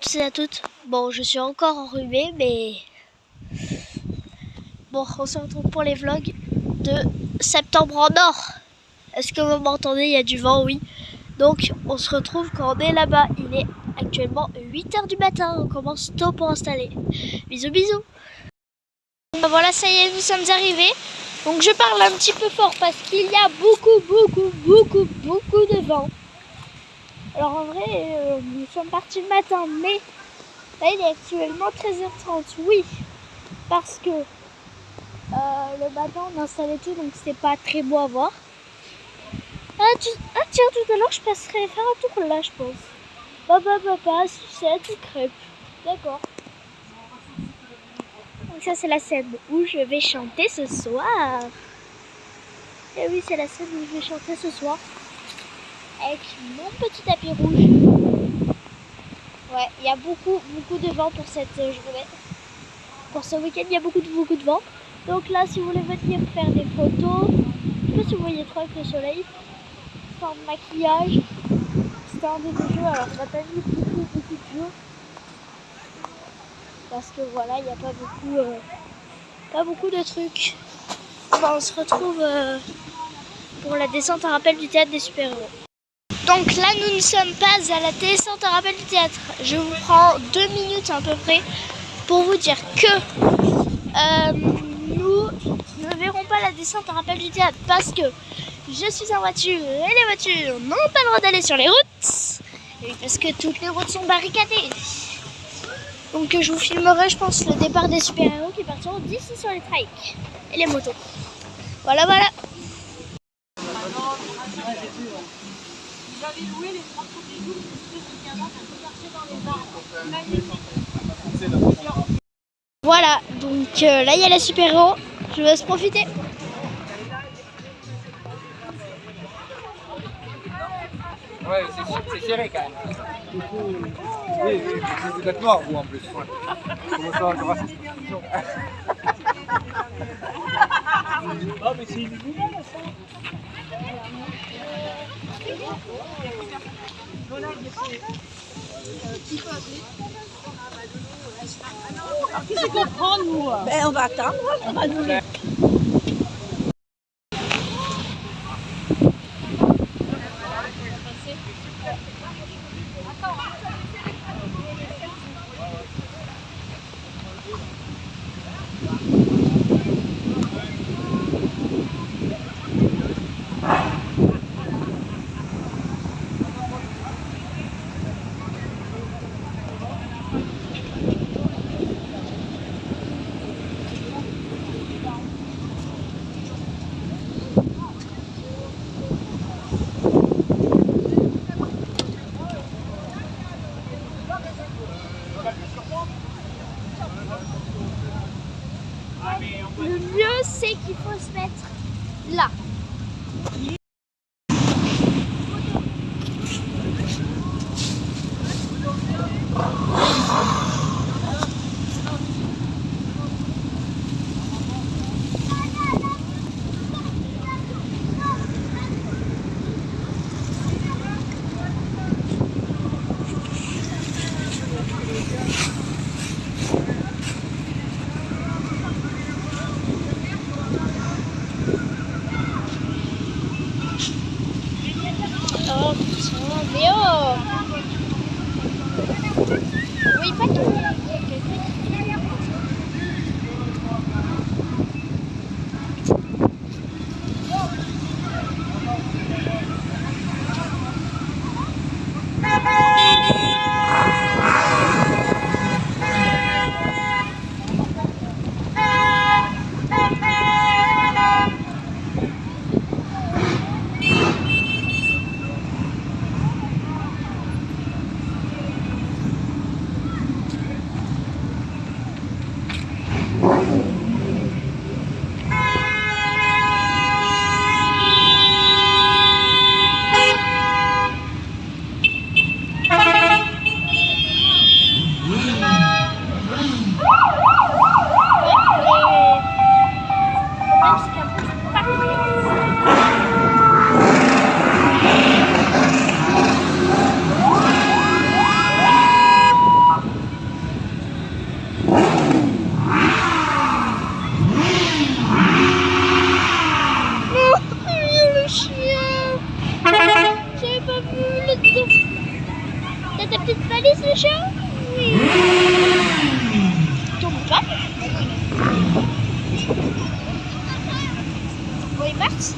C'est à toutes. Bon, je suis encore enrhumée, mais bon, on se retrouve pour les vlogs de septembre en or. Est-ce que vous m'entendez? Il y a du vent, oui. Donc, on se retrouve quand on est là-bas. Il est actuellement 8 h du matin. On commence tôt pour installer. Bisous, bisous. Voilà, ça y est, nous sommes arrivés. Donc, je parle un petit peu fort parce qu'il y a beaucoup de vent. Alors, en vrai, nous sommes partis le matin, mais là, il est actuellement 13h30. Oui, parce que le matin, on installait tout, donc c'était pas très beau à voir. Tiens, tout à l'heure, je passerai faire un tour là, je pense. Papa, sucette, crêpe. D'accord. Donc ça, c'est la scène où je vais chanter ce soir. Et oui, c'est la scène où je vais chanter ce soir. Avec mon petit tapis rouge. Ouais, il y a beaucoup de vent pour cette journée. Pour ce week-end, il y a beaucoup de vent. Donc là, si vous voulez venir faire des photos, je sais pas si vous voyez trop avec le soleil. Stand de maquillage, stand de jeux. Alors, on n'a pas mis beaucoup de jeux. Parce que voilà, il n'y a pas beaucoup de trucs. Bon, on se retrouve pour la descente en rappel du théâtre des super-héros. Donc là, nous ne sommes pas à la descente en rappel du théâtre. Je vous prends 2 minutes à peu près pour vous dire que nous ne verrons pas la descente en rappel du théâtre parce que je suis en voiture et les voitures n'ont pas le droit d'aller sur les routes. Et parce que toutes les routes sont barricadées. Donc je vous filmerai, je pense, le départ des super-héros qui partiront d'ici sur les trikes et les motos. Voilà. J'avais loué les 3 premiers jours, je me suis dans les bars. Voilà, donc là il y a les super-héros, je vous laisse profiter. Ouais, c'est serré quand même. Oui, vous êtes noir vous en plus. Ouais. Comment ça, je reste toujours. Ah mais c'est une nouvelle ça. Alors qu'est-ce qu'on prend nous? Ben on va attendre, on va nous les... Le mieux c'est qu'il faut se mettre là. Oh putain, mais oh! Oui, pas tout. petite valise les chiens? Oui. Tombe pas. Bon, il marche.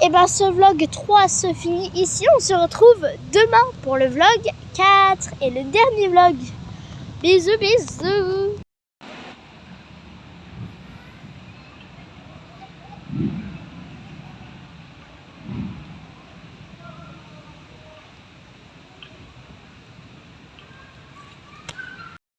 Et ben ce vlog 3 se finit ici. On se retrouve demain pour le vlog 4 et le dernier vlog. Bisous bisous.